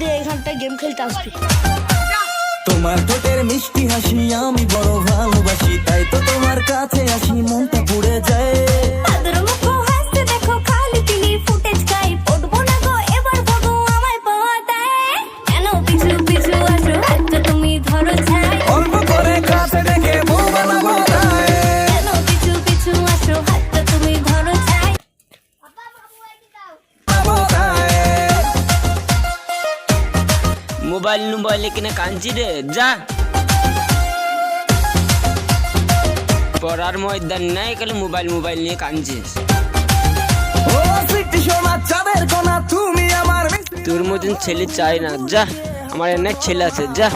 দে এখানটা গেম খেলতে আসবি। তোমার ঠোঁটের মিষ্টি হাসি আমি বড় ভালোবাসি, তাই তো তোমার কাছে আসি মনটা পুড়ে যায়। অল্প করে কাছে দেখে বউ বানাবো তাই। মোবাইল কিনে কাঁদছি রে, যা পড়ার ময়দান নাই, খালি মোবাইল নিয়ে কাঁদছিস। ও সিটি সোনা চাঁদের কোনা তুমি আমার। তোর মতন ছেলে চাই না, যা আমার অনেক ছেলে আছে, যা।